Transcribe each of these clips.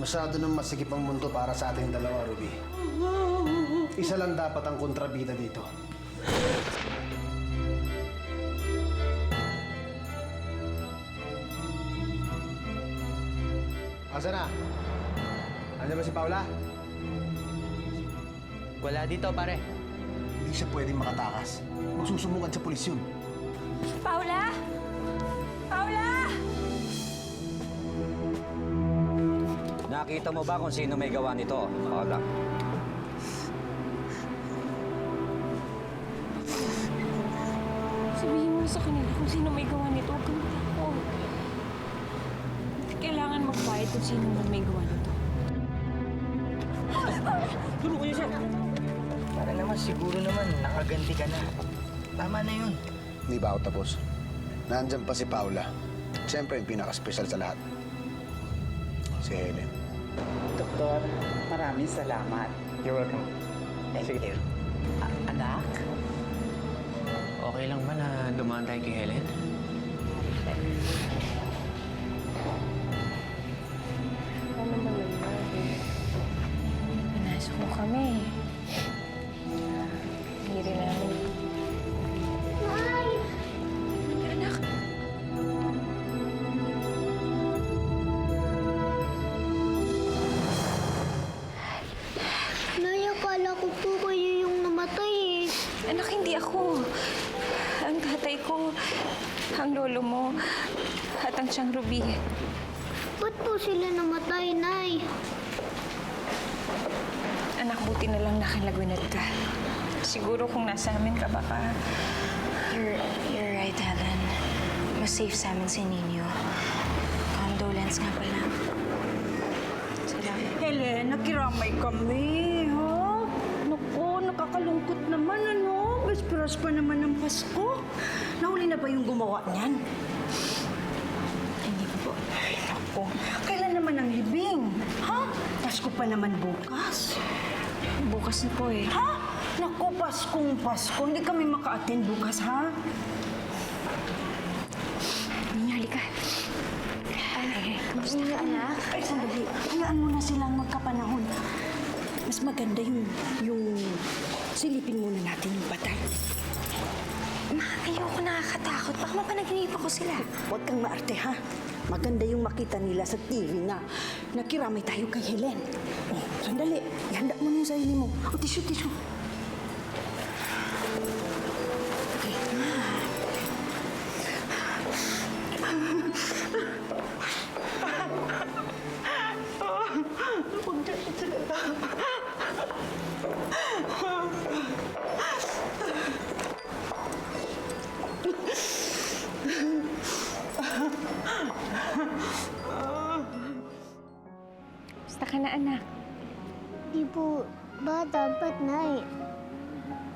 Masyado ng masikip ang mundo para sa ating dalawa, Ruby. Isa lang dapat ang kontrabida dito. Asa na? Andiyan ba si Paula? Wala dito, pare. Hindi siya pwedeng makatakas. Magsusumbungan sa pulis yun. Paula! Paula! Nakita mo ba kung sino may gawa nito, Paula? Sabihin mo sa kanila kung sino may gawa nito. Huwag kang matakot. Kailangan magbayad kung sino man may gawa nito. Tulungan niyo siya! Para naman, siguro naman, nakaganti ka na. Tama na yun. Hindi ba ako tapos? Nandyan pa si Paula. Siyempre, yung pinaka-special sa lahat. Si Helen. Doktor, maraming salamat. You're welcome. Thank you. Anak? Okay lang ba na dumaan tayo kay Helen? Ano naman yun, pinasok mo kami. Hindi rin namin. Anak! Nay, akala ko po kayo yung namatay eh. Anak, hindi ako. Ang tatay ko, ang lolo mo, at ang siyang Ruby. Ba't po sila namatay, Nay? Anak, buti na lang nakalagwinat ka. Siguro kung nasa amin ka, baka... You're right, Helen. Mas safe sa amin si Nino. Condolence nga pala. Salamat. Helen, nakiramay kami, ha? Naku, nakakalungkot naman, ano? Besperas pa naman ng Pasko. Nahuli na ba yung gumawa niyan? Hindi po. Ay, naku. Kailan naman ang libing? Ha? Pasko pa naman bukas. Bukas na po eh. Ha? Naku, Paskong Pasko. Hindi kami maka-attend bukas, ha? Nino, halika. Ay, kamusta ka, anak? Ay, sandali. Hayaan mo na silang magkapanahon. Mas maganda yung silipin muna natin yung patay. Ma, ayoko nakakatakot. Baka mapanaginipan ko sila. Huwag kang maarte, ha? Maganda yung makita nila sa TV na nakiramay tayo kay Helen. Oh, sandali. Ihanda mo na yung sarili mo. Oh, tissue. Okay. Basta ka na, anak. Di po ba dapat, Nay?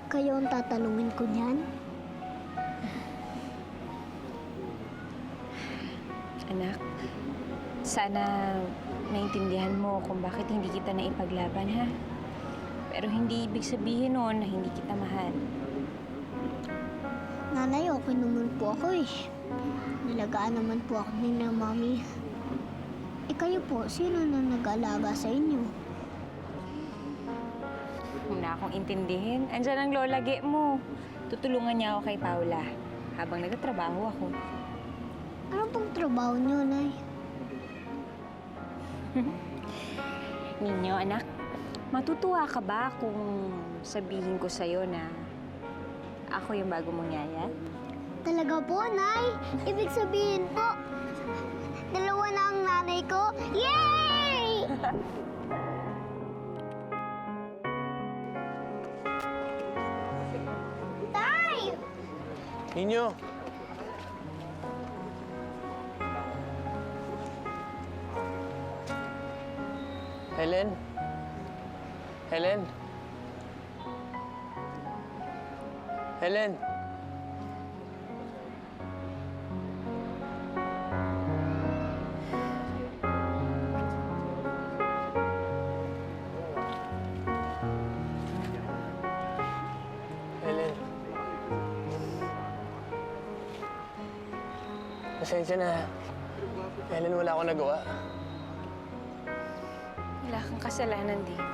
Kayo ang tatanungin ko niyan? Anak, sana naintindihan mo kung bakit hindi kita naipaglaban, ha? Pero hindi ibig sabihin noon na hindi kita mahal. Nanay, okay naman po ako eh. Nalagaan naman po ako ni na Mami. Eh kayo po, sino na nag-alaga sa inyo? Kung na akong intindihin, andyan ang lola Ge mo. Tutulungan niya ako kay Paula habang nagtatrabaho ako. Ano pong trabaho niyo, Nay? Ninyo, anak, matutuwa ka ba kung sabihin ko sa'yo na ako yung bago mong yaya? Talaga po, Nay? Ibig sabihin po, dalawa na ang nanay ko? Yay! Tay! Ninyo! Helen? Helen? Helen? Helen? Pasensya na. Helen, wala akong nagawa. Wala kang kasalanan, Dave.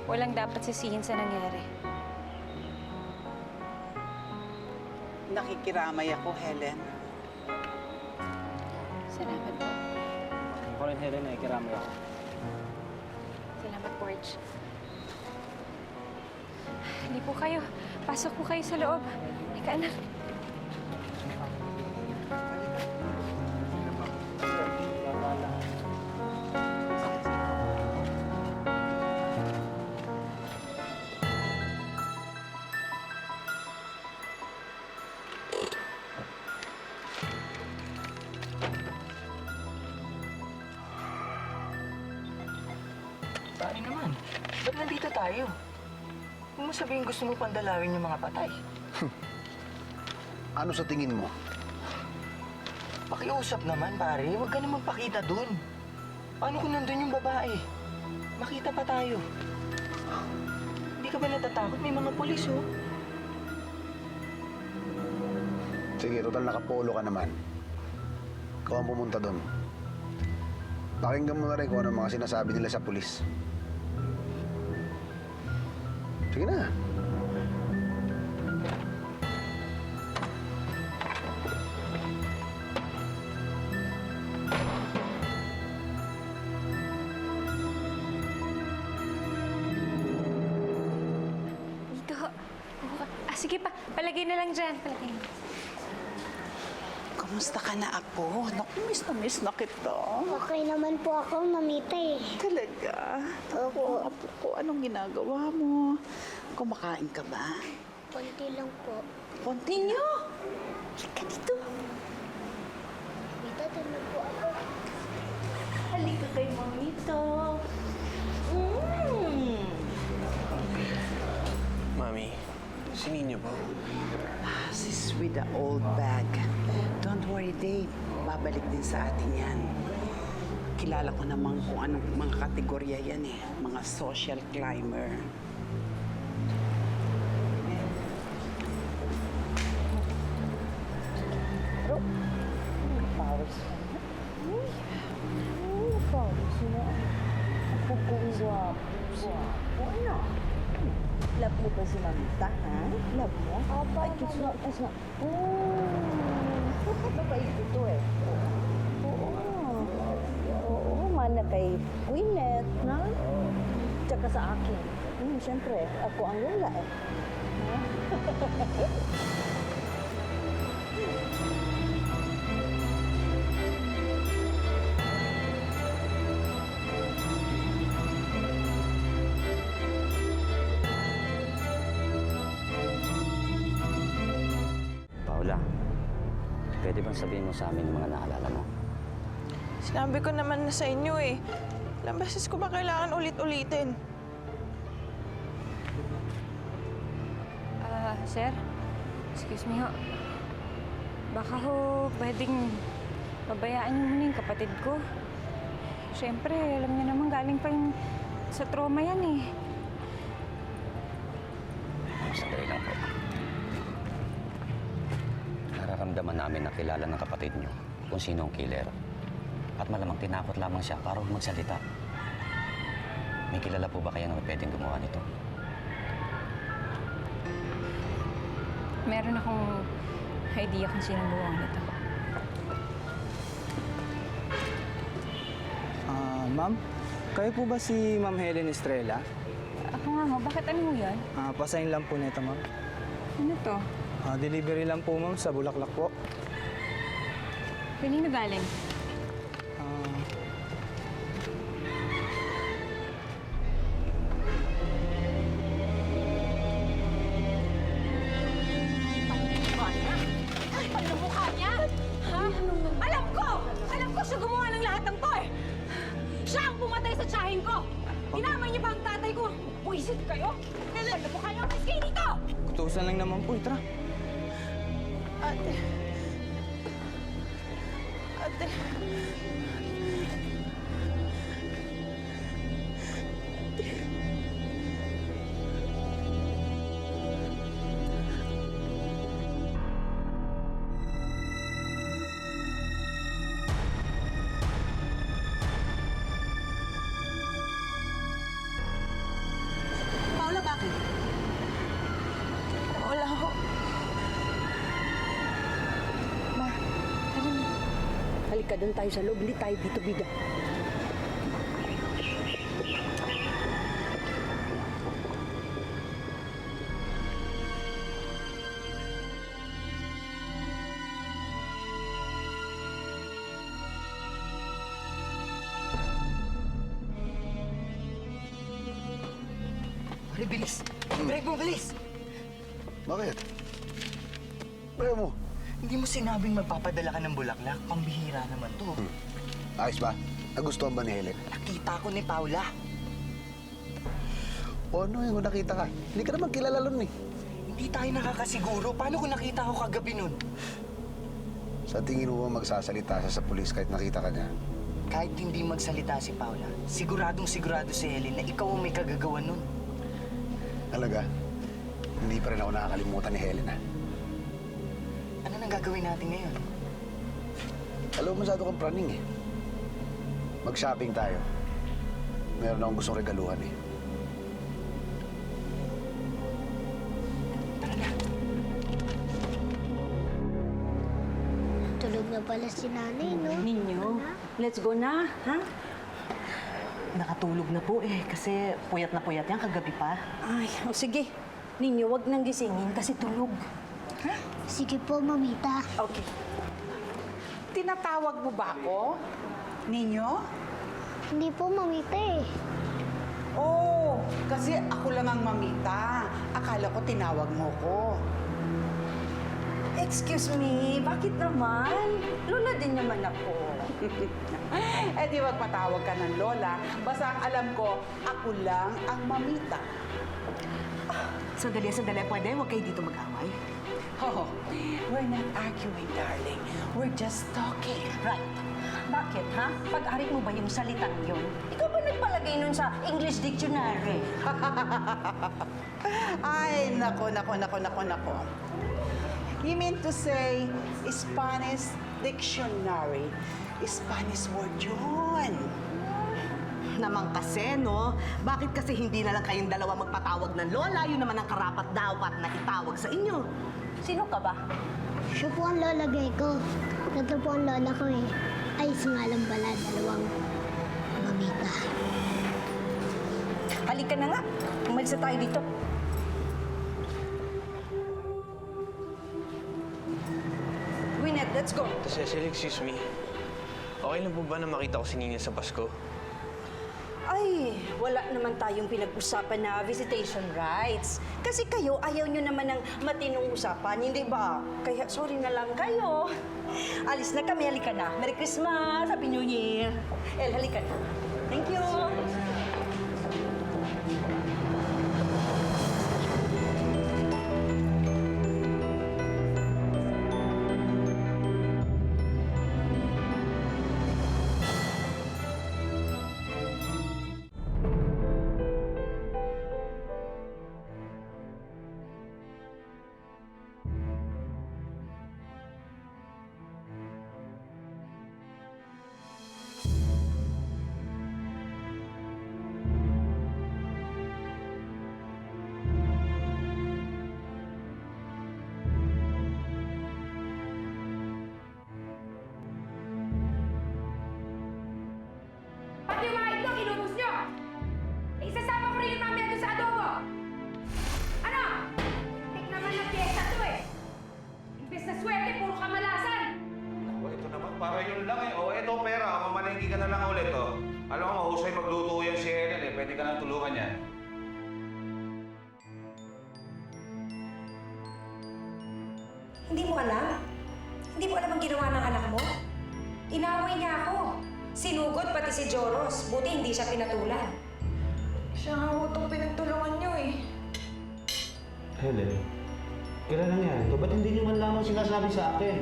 Walang dapat sisihin sa nangyari. Nakikiramay ako, Helen. Salamat po. Ako rin, Helen, nakikiramay ako. Salamat, Porch. Hindi po kayo. Pasok po kayo sa loob. Ika, anak. Pare naman, ba't nandito tayo? Huwag mo sabihin gusto mo pandalawin yung mga patay. Ano sa tingin mo? Pakiusap naman, pare. Huwag ka naman pakita dun. Paano kung nandun yung babae? Makita pa tayo. Hindi ka ba natatakot? May mga pulis, oh. Sige, total nakapolo ka naman. Ikaw ang pumunta doon. Pakinggan mo na rin kung ano mga sinasabi nila sa pulis. Sige na. Dito. Sige pa. Palagay na lang dyan. Palagay na. Kamusta ka na, Apo? Naku, miss na kita. Okay naman po ako, Mamita eh. Talaga? Ako, Apo ko, anong ginagawa mo? Kumakain ka ba? Konti lang po. Continue! Halika dito. Mamita, doon na po ako. Halika kay Mamita. Mami, si Nino po. Sis with the old bag. Don't worry, Dave. Babalik din sa atin yan. Kilala ko naman kung anong mga kategorya yan eh. Mga social climber. Love mo ba si Mamita, ha? Love mo? Opo. Ay, kiss mo. Kiss mo. Mabait ito eh. Oo. Oo, mana kay Gwyneth, na? Tsaka sa akin. Siyempre, ako ang lola eh. Paula, pwede bang sabihin mo sa amin yung mga naalala mo? Sinabi ko naman na sa inyo eh. Ilang beses ko ba kailangan ulit-ulitin? Sir? Excuse me ho. Baka ho, pwedeng pabayaan niyo muna yung kapatid ko. Siyempre, alam niyo naman galing pa yung sa trauma yan eh. Sandali lang po. Nararamdaman namin na kilala ng kapatid niyo kung sino ang killer. At malamang tinakot lamang siya para huwag magsalita. May kilala po ba kaya na pwedeng gumawa nito? Meron akong idea kung sino gumawa nito. Ma'am, kayo po ba si Ma'am Helen Estrella? Ako nga ho, bakit ano mo yan? Pasign lang po nito, ma'am. Ano to? Delivery lang po, ma'am, sa Bulaklak po. Kanino galing? Siya gumawa ng lahat ng to eh! Siya ang pumatay sa tsahin ko! Dinamay niya pa ang tatay ko! Buisit kayo! Ano po kayo ang kayo dito? Kutusan lang naman po, tara. Ate. Ate. Halika, doon tayo sa loob. Hindi tayo dito, bida. Pare, bilis! Drive mo, bilis! Bakit? Ayaw mo. Hindi mo sinabing magpapadala ka ng bulaklak. Pambihira naman to. Ayos ba? Nagustuhan ba ni Helen? Nakita ko ni Paula. O ano yung nakita ka? Hindi ka naman kilala nun eh. Hindi tayo nakakasiguro. Paano kung nakita ko kagabi nun? Sa tingin mo ba magsasalita siya sa pulis kahit nakita ka niya? Kahit hindi magsalita si Paula, siguradong sigurado si Helen na ikaw ang may kagagawan nun. Talaga? Hindi pa rin ako nakakalimutan ni Helen ha. Ano nang gagawin natin ngayon? Alam mo, masyado kang praning eh. Mag-shopping tayo. Meron akong gustong regaluhan eh. Tara na. Tulog na pala si nanay, no? Ninyo, let's go na, ha? Nakatulog na po eh, kasi puyat na puyat yan kagabi pa. Ay, o sige. Ninyo, wag nang gisingin kasi tulog. Sige po, mamita. Okay. Tinatawag mo ba ako? Ninyo? Hindi po, mamita eh. Oo, kasi ako lang ang mamita. Akala ko tinawag mo ko. Excuse me, bakit naman? Lola din naman ako. Eh di magpatawag ka ng lola. Basta ang alam ko, ako lang ang mamita. Sandali, pwede? Huwag kayo dito mag-away. Oh, we're not arguing, darling. We're just talking. Right. Bakit, ha? Pag-ari mo ba yung salitang yun? Ikaw ba nagpalagay nun sa English Dictionary? Ay, nako. You mean to say Spanish dictionary? Spanish word yun. Naman kasi, no? Bakit kasi hindi na lang kayong dalawa magpatawag ng lola? Yun naman ang karapat dapat na itawag sa inyo. Sino ka ba? Siya po ang lalagay ko. Ito po ang lola ko eh. Ay, nga lang pala, dalawang mamita. Halika na nga. Umalis na tayo dito. Gwyneth, let's go. Cecil, excuse me. Okay lang po ba na makita ko si Nina sa Pasko? Ay, wala naman tayong pinag-usapan na visitation rights. Kasi kayo, ayaw nyo naman ng matinong usapan, hindi ba? Kaya sorry na lang kayo. Alis na kami, halika na. Merry Christmas! Happy New Year! El, halika na. Thank you! Pati yung mga itlog, inubos nyo! Isasama ko rin yung mamaya doon sa adobo! Ano? Tik naman na piyesta to eh! Imbes na swerte, puro kamalasan! O, ito naman, para yun lang eh. O, ito pera, mamalengke ka na lang ulit, oh. Alam mo, mahusay magluto yan si Helen eh. Pwede ka nang tulungan yan. Hindi mo alam? Hindi mo alam ang ginawa ng anak mo? Inaway niya ako. Sinugod pati si Joros. Buti hindi siya pinatulan. Siya nga ho itong pinagtulungan niyo eh. Helen, kailan nangyari ito? Ba't hindi niyo man lamang sinasabi sa akin?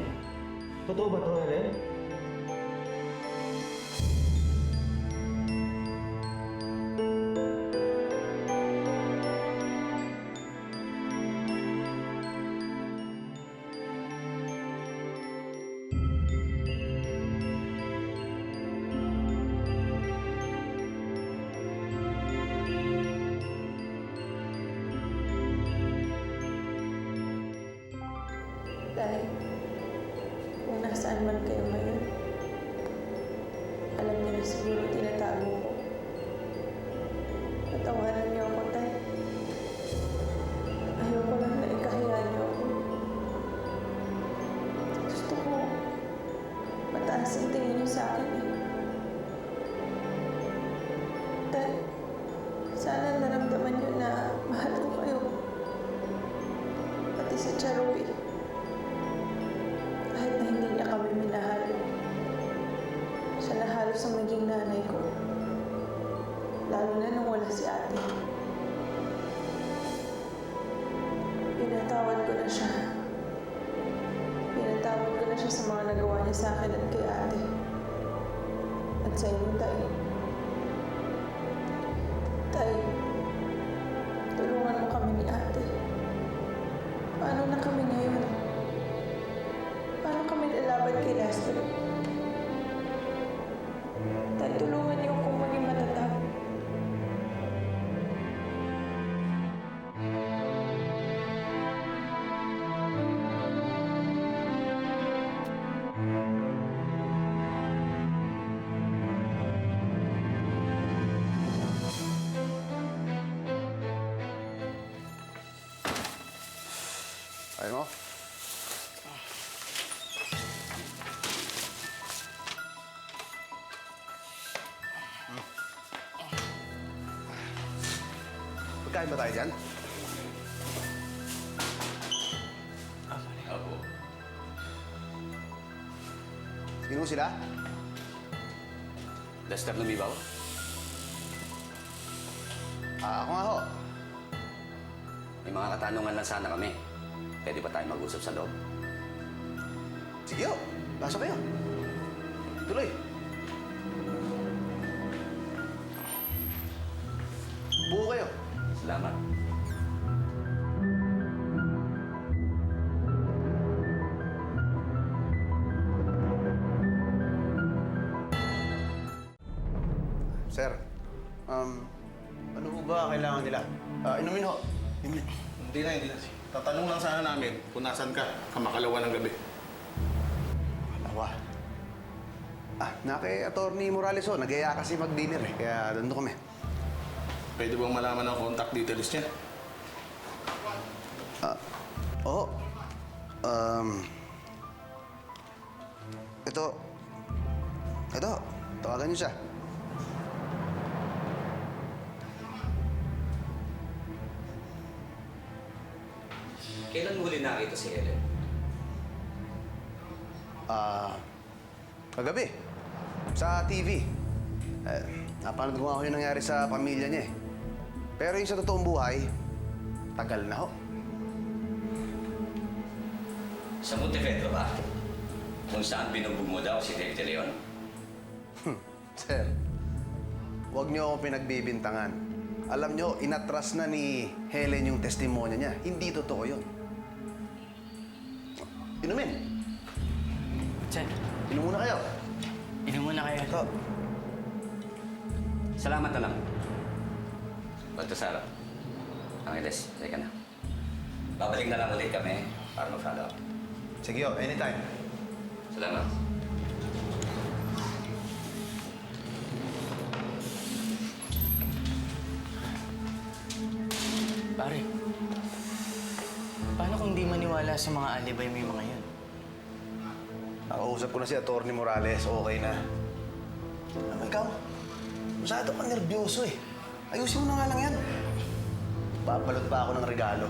Totoo ba to, Helen? Dahil kung nasaan man kayo ngayon, na siguro tinatago ko. Patawanan niyo ako, Tay. Ayoko lang na ikahiya niyo ako. Gusto ko mataas ang tingin niyo sa akin eh. Tay, sana naramdaman niyo na mahal ko kayo. Pati si Charoy. Kahit na hindi niya kami minahal. Siya na halos ang naging nanay ko. Lalo na nung wala si ate. Pinatawad ko na siya. Pinatawad ko na siya sa mga nagawa niya sa akin at kay ate. At sa inyo, Tay. Tay, tulungan mo kami ni ate. Paano na kami ngayon? Paano kami lalaban kay Lester? Tay, tulungan niyo akong maging matatag. Ayaw mo? Magkain ba tayo dyan? Opo. Sino sila? Lester Lumibaw? Ako nga ho. May mga katanungan lang sana kami. Pwede ba tayo mag-usap sa loob? Sige ho. Pasok kayo. Tuloy. Buo kayo. Salamat. Sir, ano po ba kailangan nila? Inumin ho. Inumin. Hindi na. Tatanong lang sana namin kung nasan ka, kamakalawa ng gabi. Alawa. Na kay Atty. Morales ho. Nag-aya kasi mag-dinner eh. Kaya doon kami. Pwede bang malaman ang contact details niya? Oo. Ito. Tawagan niyo siya. Kailan mo huli nakita si Helen? Kagabi. Sa TV. Napanood ko nga ako yung nangyari sa pamilya niya eh. Pero yung sa totoong buhay, tagal na ho. Sa Montevedro ba? Kung saan binubog mo daw si David De Leon? Sir, huwag niyo ako pinagbibintangan. Alam niyo, inatras na ni Helen yung testimonya niya. Hindi totoo yun. Inumin. Sir, Inom muna kayo. inom muna kayo. Ito. Salamat na lang. Baltasar, Angeles, teka na. Babalik na lang ulit kami para mag-follow up. Sige ho, anytime. Salamat. Pare, paano kung di maniwala sa mga alibay mo yung mga yun? Nakausap ko na si Atty. Morales, okay na. Ano ikaw? Masyado ka nervyoso eh. Ayusin mo na nga lang yan. Papalot pa ako ng regalo.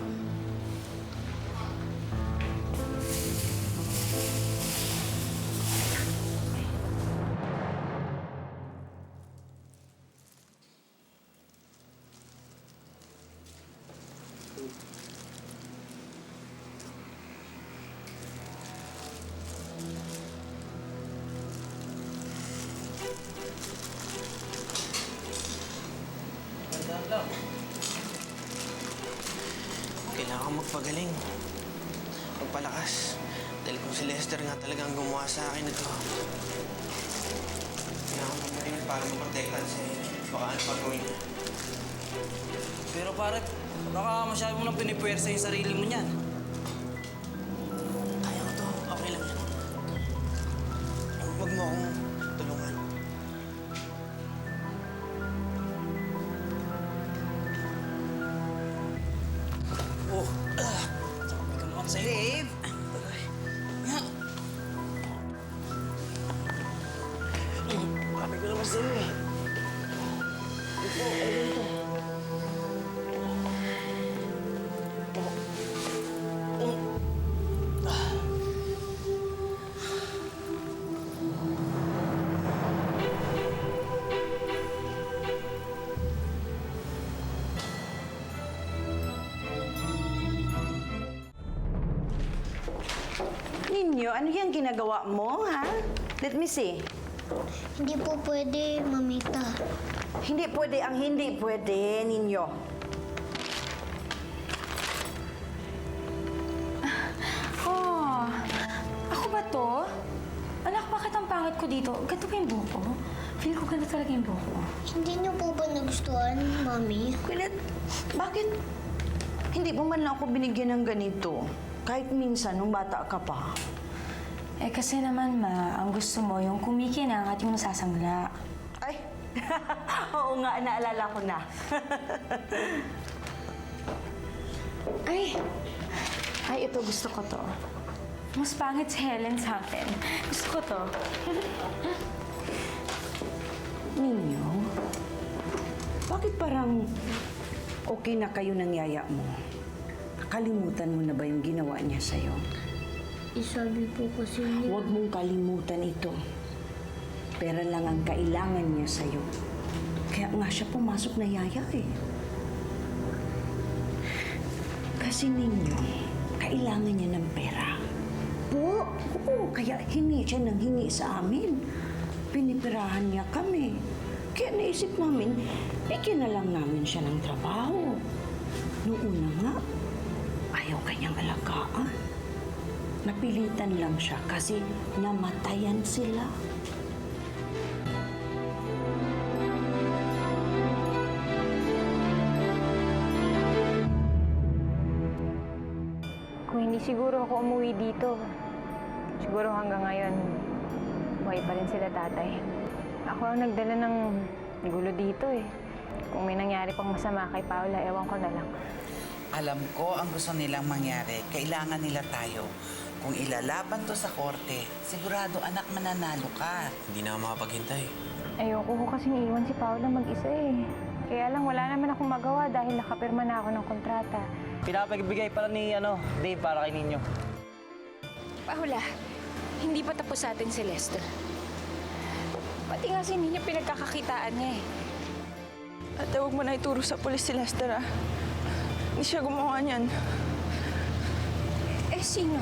Kailangan ko magpagaling. Magpalakas. Dahil kung si Lester nga talagang gumawa sa akin ito. Kailangan ko magaling para maprotektahan si baka ano pa gawin niya. Pero pare, baka masyado mo nang pinipuwersa yung sarili mo niyan. Kaya ko to. Okay lang yan. Huwag mo akong tulungan. para sa'yo eh. Ito, ano ito? Ninyo, ano yung ginagawa mo, ha? Let me see. Hindi po pwede, Mamita. Hindi pwede ang hindi pwede, Ninyo. Oh, ako ba to? Anak, bakit ang pangit ko dito? Ganito ba yung buhok ko? Feel ko ganito talaga yung buhok ko. Hindi niyo po ba nagustuhan, Mami? Kulit, bakit hindi mo man lang ako binigyan ng ganito? Kahit minsan, nung bata ka pa. Eh kasi naman, Ma, ang gusto mo yung kumikinang at yung nasasangla. Ay, oo nga, naalala ko na. Ay, ito gusto ko to. Mas pangit si Helen sa akin. Gusto ko to. Ninyo, bakit parang okay na kayo ng yaya mo? Nakalimutan mo na ba yung ginawa niya sa'yo? Isabi po kasi niya. Huwag mong kalimutan ito. Pera lang ang kailangan niya sa'yo. Kaya nga siya pumasok na yaya eh. Kasi ninyo, kailangan niya ng pera. Po? Oo, kaya hingi siya ng hingi sa amin. Pinipirahan niya kami. Kaya naisip namin, bigyan na lang namin siya ng trabaho. Noong una nga, ayaw kanyang alagaan. Napilitan lang siya kasi namatayan sila. Kung hindi siguro ako umuwi dito, siguro hanggang ngayon, buhay pa rin sila tatay. Ako ang nagdala ng gulo dito eh. Kung may nangyari pang masama kay Paula, ewan ko na lang. Alam ko ang gusto nilang mangyari. Kailangan nila tayo. Kung ilalaban to sa korte, sigurado anak mananalo ka. Hindi na ako makapaghintay. Ayoko ko kasing iwan si Paula mag-isa eh. Kaya lang wala naman akong magawa dahil nakapirma na ako ng kontrata. Pinapagbigay pala ni Dave para kay Ninyo. Paula, hindi pa tapos sa atin si Lester. Pati nga si Nina pinagkakakitaan niya eh. Ate, huwag mo na ituro sa pulis si Lester, ah. Hindi siya gumawa niyan. Eh, sino?